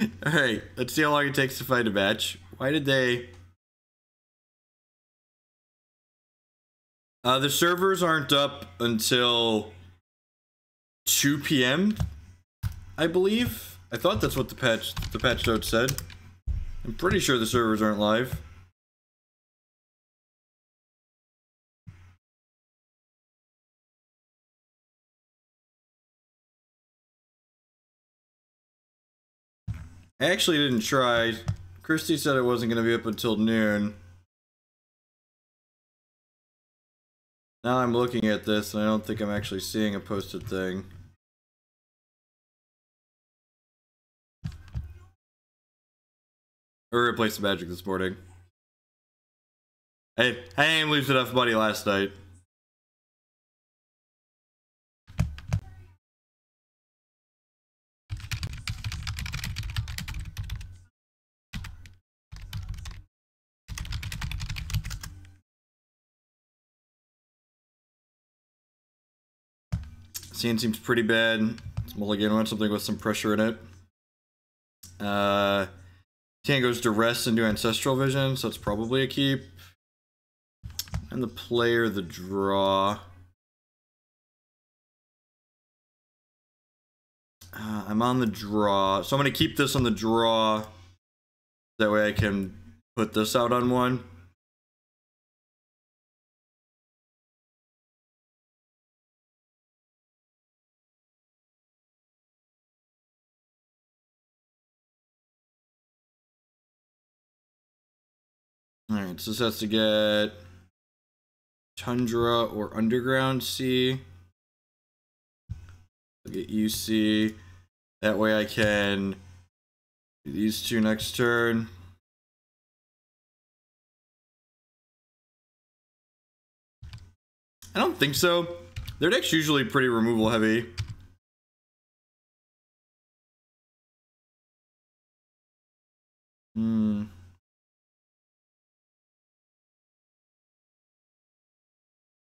Alright, let's see how long it takes to find a match. Why did they... the servers aren't up until 2 p.m. I believe. I thought that's what the patch note said. I'm pretty sure the servers aren't live. I actually didn't try. Christy said it wasn't going to be up until noon. Now I'm looking at this and I don't think I'm actually seeing a posted thing. Or replace the magic this morning. I ain't lose enough money last night. Scene seems pretty bad. Mulligan wants something with some pressure in it. Tan goes to rest and do ancestral vision, so it's probably a keep. And the player, the draw. I'm on the draw, so I'm gonna keep this on the draw. That way I can put this out on one. Alright, so this has to get Tundra or Underground C. I'll get UC. That way I can do these two next turn. I don't think so. Their deck's usually pretty removal heavy.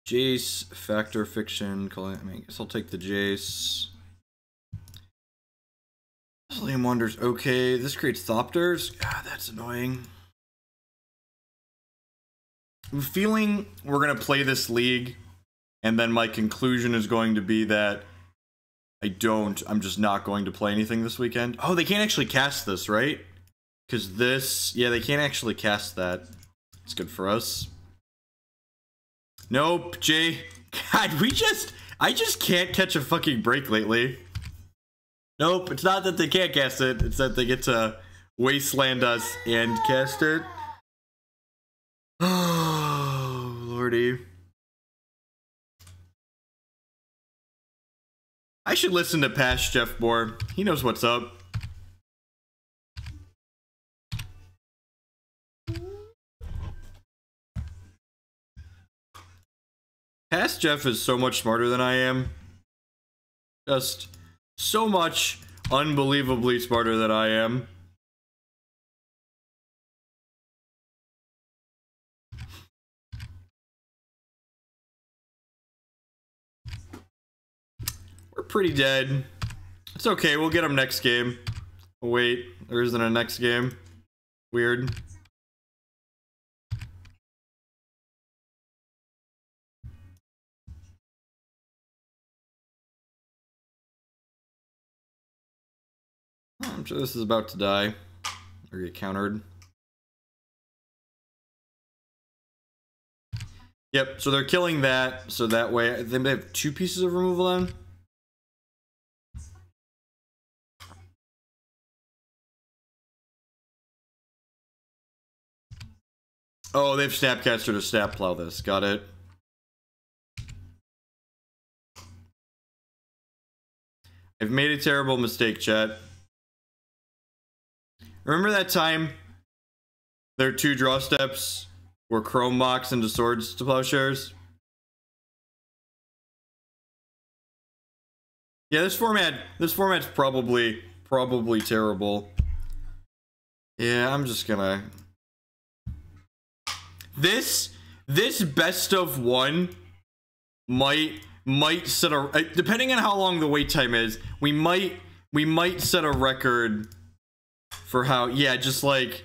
Jace, Factor, Fiction, I guess I'll take the Jace. Liam Wonders, okay. This creates Thopters. God, that's annoying. I'm feeling we're gonna play this league, and then my conclusion is going to be that I'm just not going to play anything this weekend. Oh, they can't actually cast this, right? Because this, yeah, they can't actually cast that. It's good for us. Nope, Jay. God, I just can't catch a fucking break lately. Nope, it's not that they can't cast it, it's that they get to wasteland us and cast it. Oh, lordy. I should listen to past Jeff more. He knows what's up. Past Jeff is so much smarter than I am. Just so much unbelievably smarter than I am. We're pretty dead. It's okay, we'll get him next game. Oh, wait, there isn't a next game. Weird. I'm sure this is about to die or get countered. Yep, so they're killing that, so that way they may have 2 pieces of removal then. Oh, they've Snapcaster to Snap Plow this. Got it. I've made a terrible mistake, chat. Remember that time their 2 draw steps were Chrome Mox into Swords to Plowshares? Yeah, this format's probably terrible. Yeah, I'm just gonna... This best of 1 might set a... Depending on how long the wait time is, we might set a record for how, yeah, just like,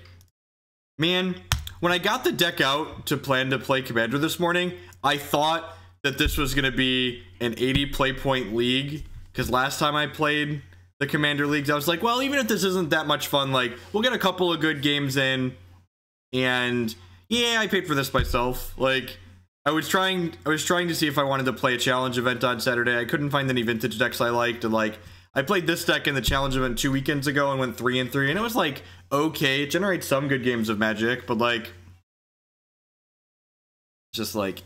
man, when I got the deck out to plan to play Commander this morning, I thought that this was going to be an 80 play point league, because last time I played the Commander leagues, I was like, well, even if this isn't that much fun, like, we'll get a couple of good games in, and yeah, I paid for this myself. Like, I was trying to see if I wanted to play a challenge event on Saturday. I couldn't find any vintage decks I liked, and like, I played this deck in the challenge event 2 weekends ago and went 3-3, and it was like, okay, it generates some good games of Magic, but like, just like,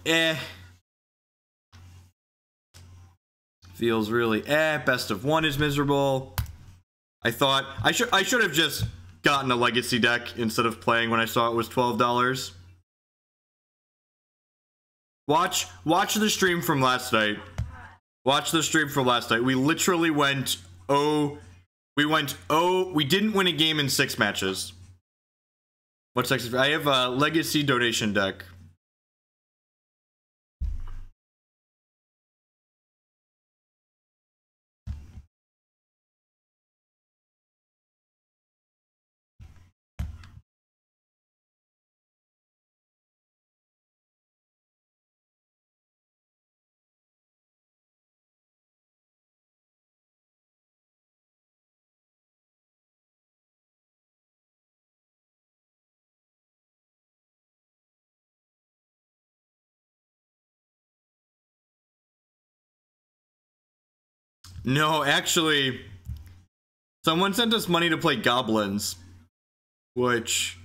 feels really best of one is miserable. I thought I should have just gotten a legacy deck instead of playing when I saw it was $12. Watch the stream from last night. Watch the stream from last night. We literally went we didn't win a game in 6 matches. What's next? I have a legacy donation deck. No, actually, someone sent us money to play Goblins, which,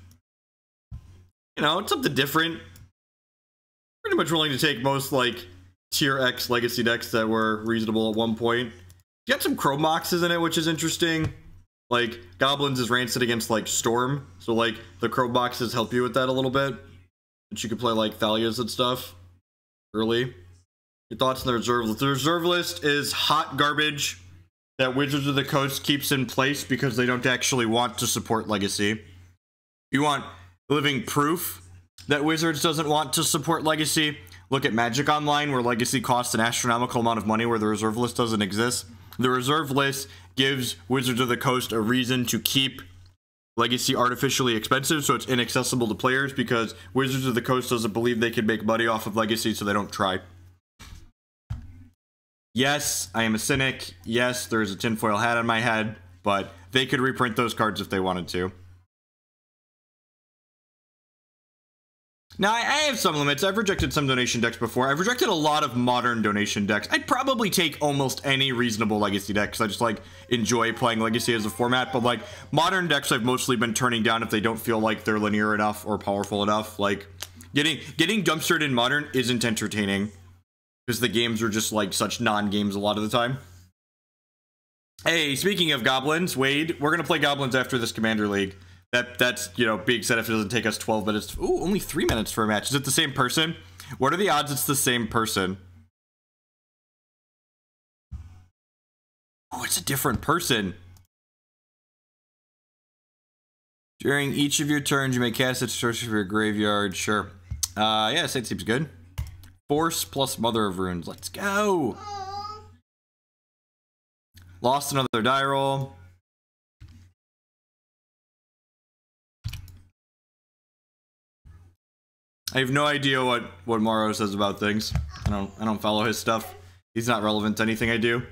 you know, it's something different. Pretty much willing to take most, like, tier X legacy decks that were reasonable at one point. You got some Chrome boxes in it, which is interesting. Like, Goblins is rancid against, like, Storm, so, like, the Chrome boxes help you with that a little bit. But you could play, like, Thalias and stuff early. Your thoughts on the reserve list? The reserve list is hot garbage that Wizards of the Coast keeps in place because they don't actually want to support Legacy. You want living proof that Wizards doesn't want to support Legacy? Look at Magic Online, where Legacy costs an astronomical amount of money, where the reserve list doesn't exist. The reserve list gives Wizards of the Coast a reason to keep Legacy artificially expensive, so it's inaccessible to players, because Wizards of the Coast doesn't believe they can make money off of Legacy, so they don't try. Yes, I am a cynic. Yes, there's a tinfoil hat on my head, but they could reprint those cards if they wanted to. Now, I have some limits. I've rejected some donation decks before. I've rejected a lot of modern donation decks. I'd probably take almost any reasonable Legacy deck, because I just, like, enjoy playing Legacy as a format. But, like, modern decks I've mostly been turning down if they don't feel like they're linear enough or powerful enough. Like, getting dumpstered in Modern isn't entertaining, because the games are just, like, such non-games a lot of the time. Hey, speaking of Goblins, Wade, we're going to play Goblins after this Commander League. That's, you know, being said if it doesn't take us 12 minutes. Ooh, only 3 minutes for a match. Is it the same person? What are the odds it's the same person? Oh, it's a different person. During each of your turns, you may cast it to search for your graveyard. Sure. Yeah, that seems good. Force plus Mother of Runes. Let's go. Lost another die roll. I have no idea what Morrow says about things. I don't follow his stuff. He's not relevant to anything I do.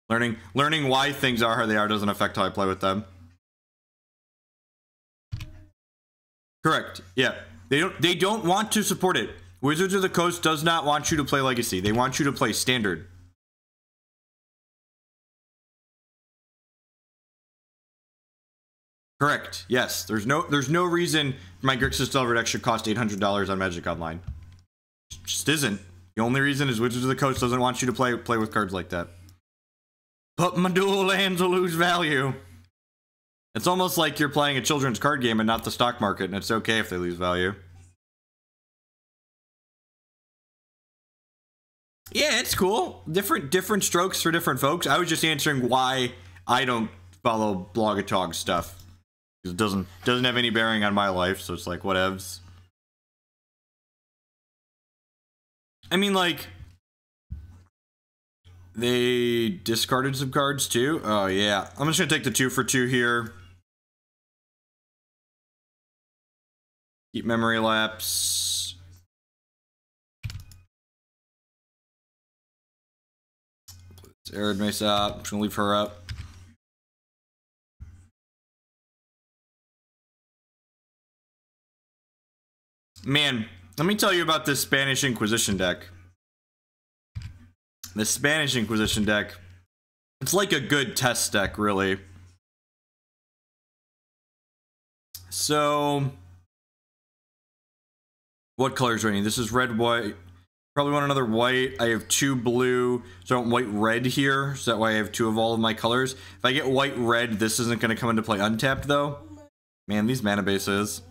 Learning why things are how they are doesn't affect how I play with them. Correct. Yeah. They don't want to support it. Wizards of the Coast does not want you to play Legacy. They want you to play Standard. Correct. Yes. There's no reason my Grixis Delver deck should cost $800 on Magic Online. It just isn't. The only reason is Wizards of the Coast doesn't want you to play with cards like that. But my dual lands will lose value. It's almost like you're playing a children's card game and not the stock market, and it's okay if they lose value. Yeah, it's cool. Different strokes for different folks. I was just answering why I don't follow Blogatog stuff. It doesn't have any bearing on my life, so it's like whatevs. I mean, like, They discarded some cards too? Oh yeah. I'm just gonna take the 2 for 2 here. Keep memory lapse. Arid Mace up. I'm just gonna leave her up. Man, let me tell you about this Spanish Inquisition deck. The Spanish Inquisition deck. It's like a good test deck, really. So, what colors are any? This is red, white. Probably want another white. I have 2 blue, so I want white, red here. So that way I have 2 of all of my colors. If I get white, red, this isn't going to come into play untapped, though. Man, these mana bases.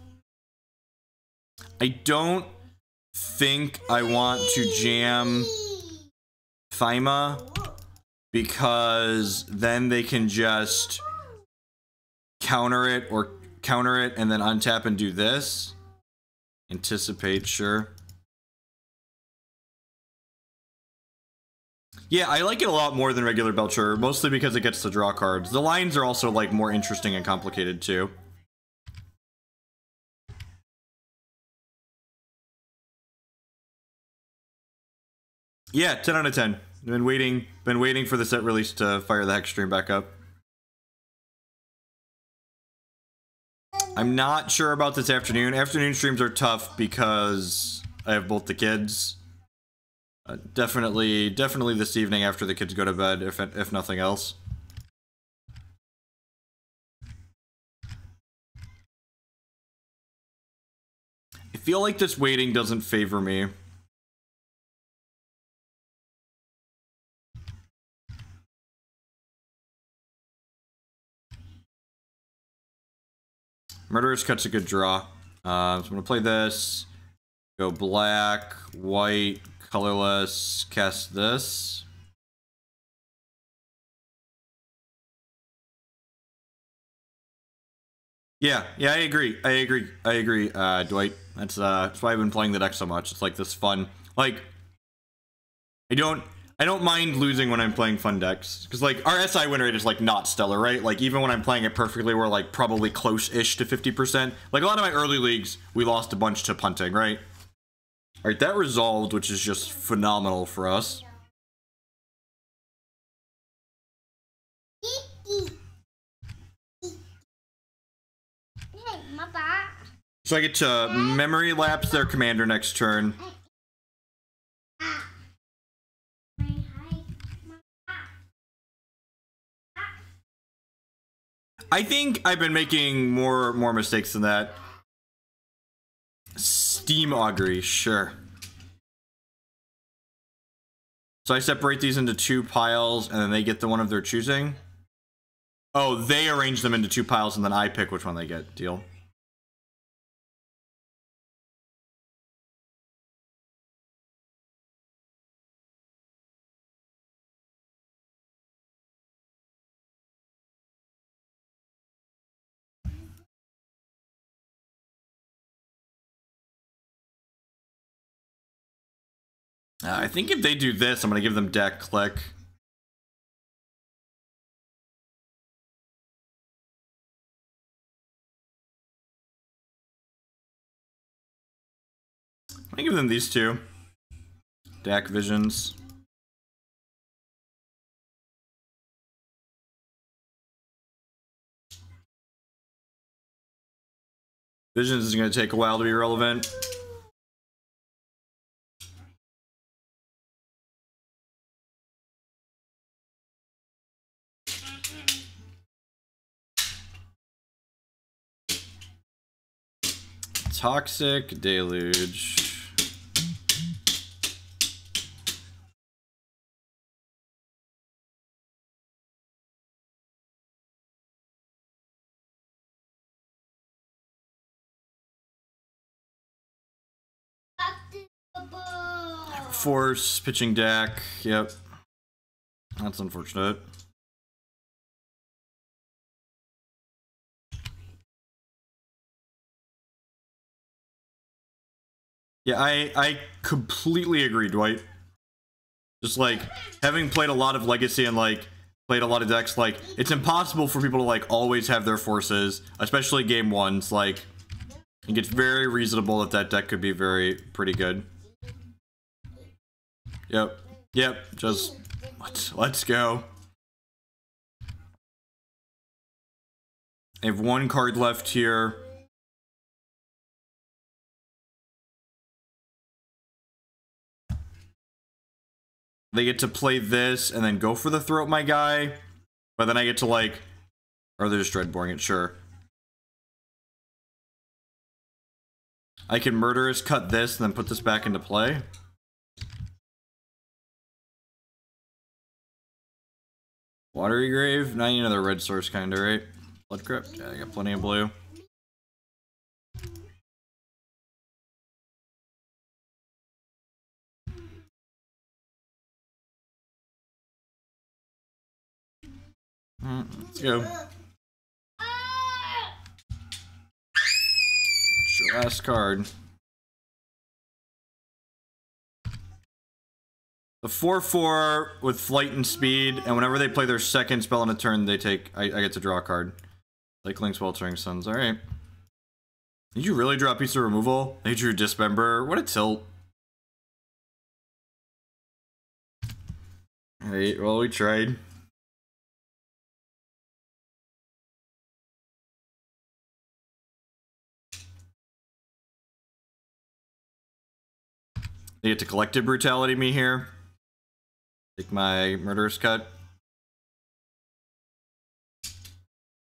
I don't think I want to jam Thyma, because then they can just counter it and then untap and do this. Anticipate, sure. Yeah, I like it a lot more than regular Belcher, mostly because it gets to draw cards. The lines are also like more interesting and complicated too. Yeah, 10 out of 10. Been waiting for the set release to fire the Hex stream back up. I'm not sure about this afternoon. Afternoon streams are tough because I have both the kids. Definitely this evening after the kids go to bed, if nothing else. I feel like this waiting doesn't favor me. Murderous Cut's a good draw. So I'm gonna play this. Go black, white, colorless, cast this. Yeah, I agree, Dwight. That's why I've been playing the deck so much. It's like this fun, like, I don't mind losing when I'm playing fun decks, because like our SI win rate is like not stellar, right? Like even when I'm playing it perfectly, we're like probably close-ish to 50%. Like a lot of my early leagues, we lost a bunch to punting, right? All right, that resolved, which is just phenomenal for us. So I get to memory lapse their commander next turn. I think I've been making more mistakes than that. Steam Augury, sure. So I separate these into 2 piles, and then they get the one of their choosing. Oh, they arrange them into 2 piles, and then I pick which one they get. Deal. I think if they do this, I'm going to give them deck click. I'm going to give them these 2. Deck Visions. Visions is going to take a while to be relevant. Toxic Deluge. Force, pitching deck. Yep. That's unfortunate. Yeah, I completely agree, Dwight. Just like having played a lot of Legacy and like played a lot of decks, like it's impossible for people to like always have their forces, especially game ones. Like I think it's very reasonable that that deck could be pretty good. Yep. Just let's go. I have one card left here. They get to play this and then go for the throat, my guy. But then I get to like, or they're just dreadboring it, sure. I can Murderous cut this and then put this back into play. Watery Grave? Now you know they're red source kinda, right? Blood Crypt? Yeah, I got plenty of blue. Let's go. What's your last card? The 4/4 with flight and speed, and whenever they play their second spell in a turn, they take. I get to draw a card. Like Link's Weltering Suns. All right. Did you really draw a piece of removal? They drew Dismember. What a tilt. Alright, well, we tried. They get to Collective Brutality me here. Take my Murderous cut.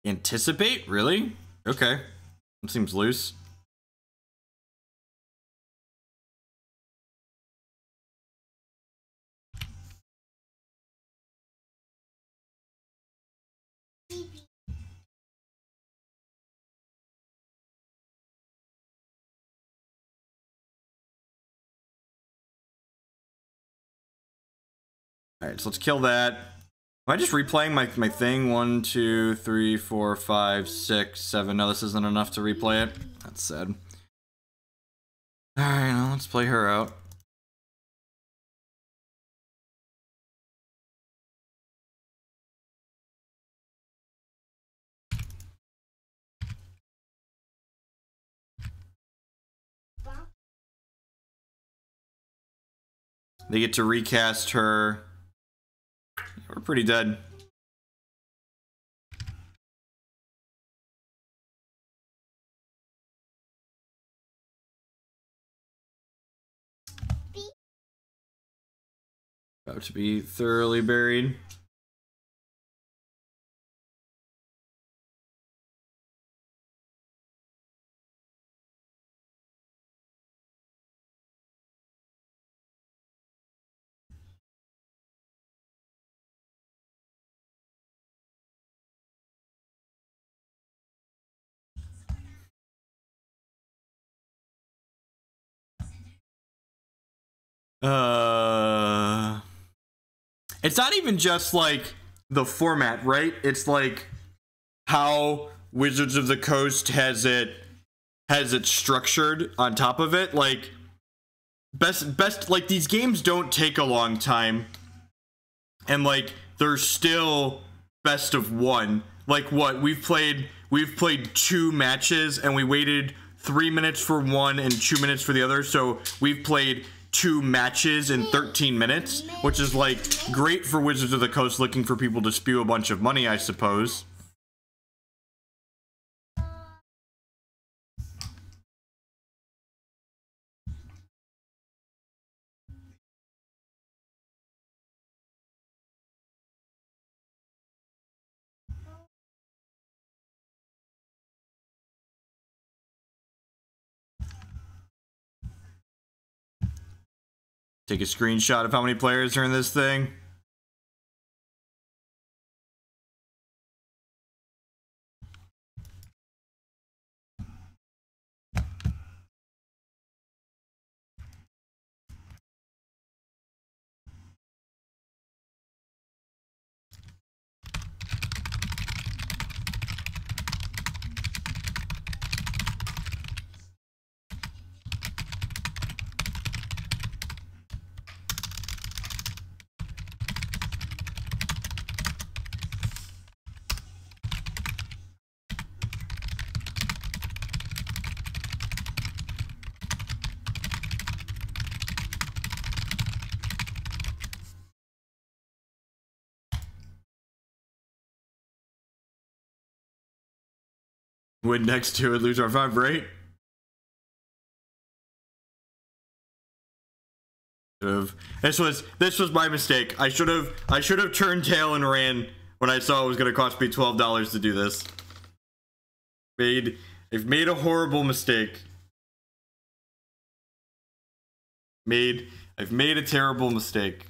Anticipate? Really? Okay. That seems loose. Alright, so let's kill that. Am I just replaying my thing? 1, 2, 3, 4, 5, 6, 7. No, this isn't enough to replay it. That's sad. Alright, now let's play her out. They get to recast her. We're pretty dead. About to be thoroughly buried. It's not even just like the format, right? It's like how Wizards of the Coast has it structured on top of it. Like best like these games don't take a long time, and like they're still best of one. Like what we've played 2 matches and we waited 3 minutes for one and 2 minutes for the other, so we've played 2 matches in 13 minutes, which is like great for Wizards of the Coast looking for people to spew a bunch of money, I suppose. Take a screenshot of how many players are in this thing. Win next to it, lose R5, right? This was my mistake. I should have turned tail and ran when I saw it was gonna cost me $12 to do this. I've made a horrible mistake. I've made a terrible mistake.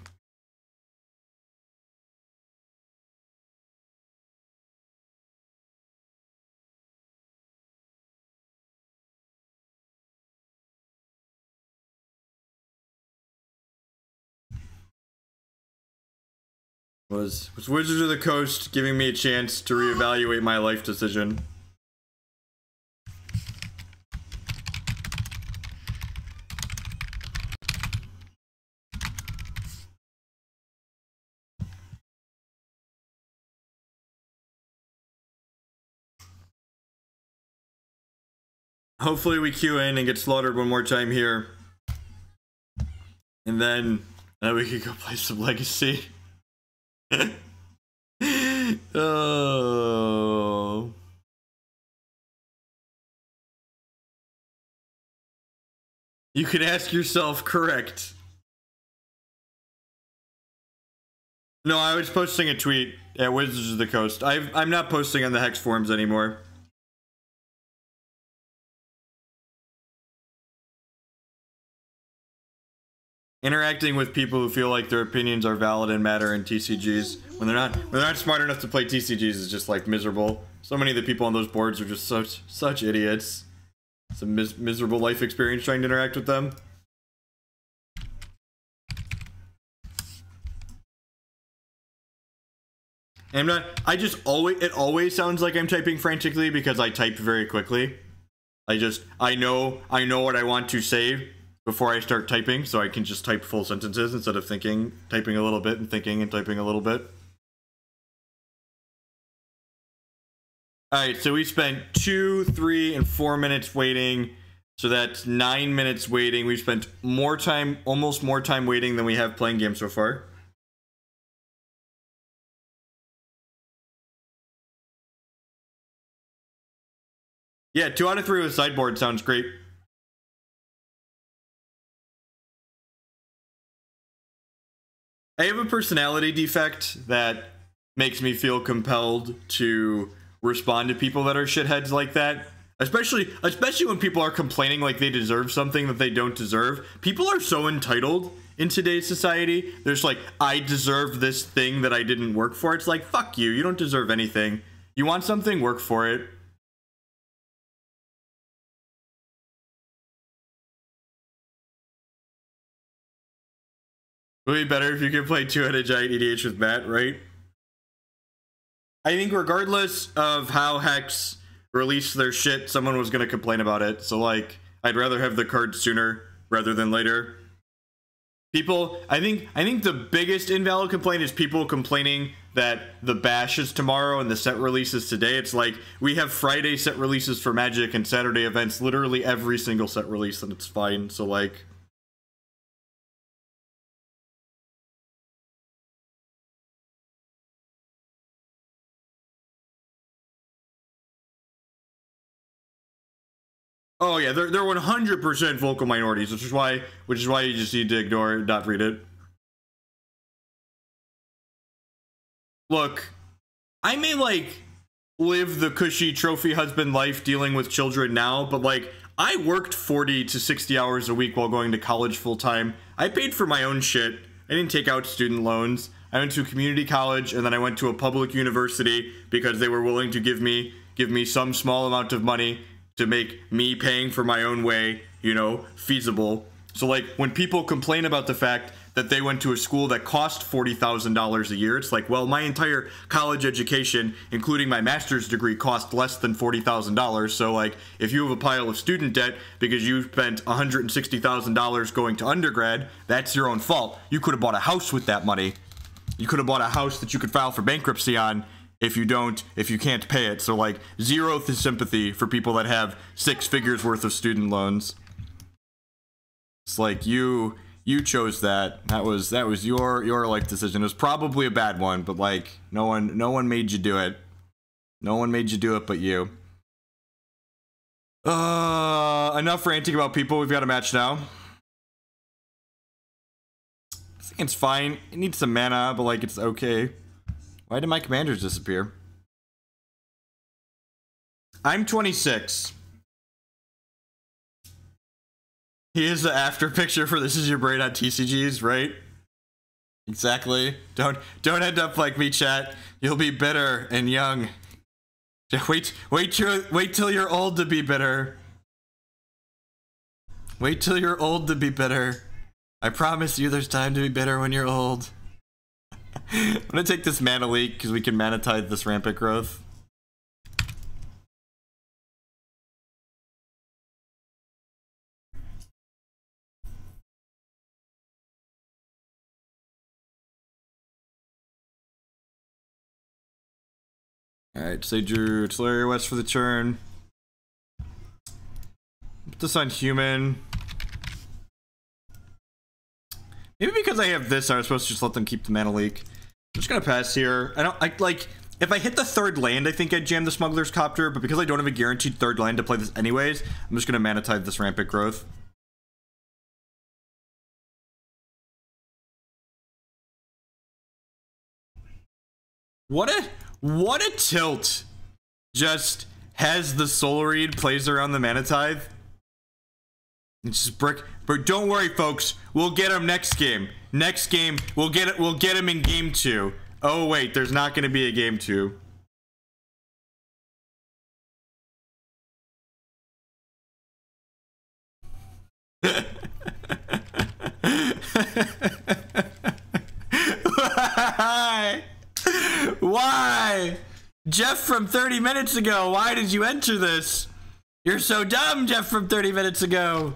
Was Wizards of the Coast giving me a chance to reevaluate my life decision? Hopefully we queue in and get slaughtered one more time here. And then we could go play some Legacy. Oh. You can ask yourself, correct. No, I was posting a tweet at Wizards of the Coast. I'm not posting on the Hex forums anymore. Interacting with people who feel like their opinions are valid and matter in TCGs when they're not smart enough to play TCGs is just like miserable. So many of the people on those boards are just such idiots. It's a miserable life experience trying to interact with them. And it always sounds like I'm typing frantically because I type very quickly. I know what I want to say before I start typing, so I can just type full sentences instead of typing a little bit and thinking and typing a little bit. Alright, so we spent 2, 3, and 4 minutes waiting, so that's 9 minutes waiting. We've spent almost more time waiting than we have playing games so far. Yeah, 2 out of 3 with sideboard sounds great. I have a personality defect that makes me feel compelled to respond to people that are shitheads like that. Especially when people are complaining like they deserve something that they don't deserve. People are so entitled in today's society. There's like, I deserve this thing that I didn't work for. It's like, fuck you. You don't deserve anything. You want something? Work for it. It would be better if you could play two-headed giant EDH with Matt, right? I think regardless of how Hex released their shit, someone was going to complain about it. So, like, I'd rather have the card sooner rather than later. People, I think the biggest invalid complaint is people complaining that the bash is tomorrow and the set release is today. It's like, we have Friday set releases for Magic and Saturday events, literally every single set release, and it's fine. So, like... Oh yeah, they're 100% vocal minorities, which is why you just need to ignore it, not read it. Look, I may like live the cushy trophy husband life dealing with children now, but like I worked 40 to 60 hours a week while going to college full time. I paid for my own shit. I didn't take out student loans. I went to a community college and then I went to a public university because they were willing to give me some small amount of money to make me paying for my own way, you know, feasible. So like when people complain about the fact that they went to a school that cost $40,000 a year, it's like, well, my entire college education, including my master's degree, cost less than $40,000. So like if you have a pile of student debt because you spent $160,000 going to undergrad, that's your own fault. You could have bought a house with that money. You could have bought a house that you could file for bankruptcy on if you can't pay it. So like zero sympathy for people that have 6 figures worth of student loans. It's like you chose that. That was your life decision. It was probably a bad one, but like no one made you do it. No one made you do it but you. Enough ranting about people. We've got a match now. I think it's fine. It needs some mana, but like it's okay. Why did my commanders disappear? I'm 26. Here's the after picture for This Is Your Brain on TCGs, right? Exactly. Don't end up like me, chat. You'll be bitter and young. Wait till you're old to be bitter. Wait till you're old to be bitter. I promise you there's time to be bitter when you're old. I'm gonna take this mana leak because we can mana tithe this rampant growth. Alright, say Drew Tolaria West for the turn. Put this on human. Maybe because I have this, I was supposed to just let them keep the mana leak. I'm just gonna pass here. If I hit the third land, I think I'd jam the Smuggler's Copter, but because I don't have a guaranteed third land to play this anyways, I'm just gonna mana tithe this rampant growth. What a tilt. Just has the Soul Read, plays around the mana tithe. It's just brick. But don't worry, folks. We'll get him next game. Next game, we'll get him in game 2. Oh wait, there's not going to be a game 2. Why? Why? Jeff from 30 minutes ago, why did you enter this? You're so dumb, Jeff from 30 minutes ago.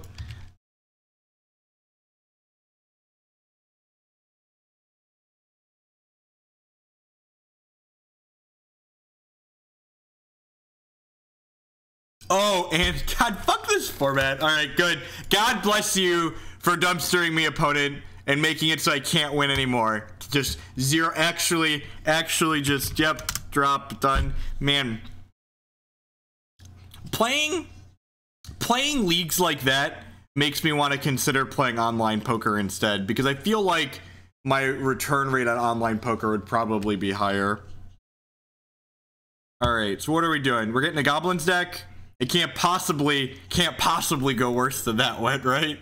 Oh, and God, fuck this format. All right, good. God bless you for dumpstering me, opponent, and making it so I can't win anymore. Just zero. Actually, just, yep, drop, done. Man, playing leagues like that makes me want to consider playing online poker instead, because I feel like my return rate on online poker would probably be higher. All right, so what are we doing? We're getting a goblins deck. It can't possibly go worse than that one, right?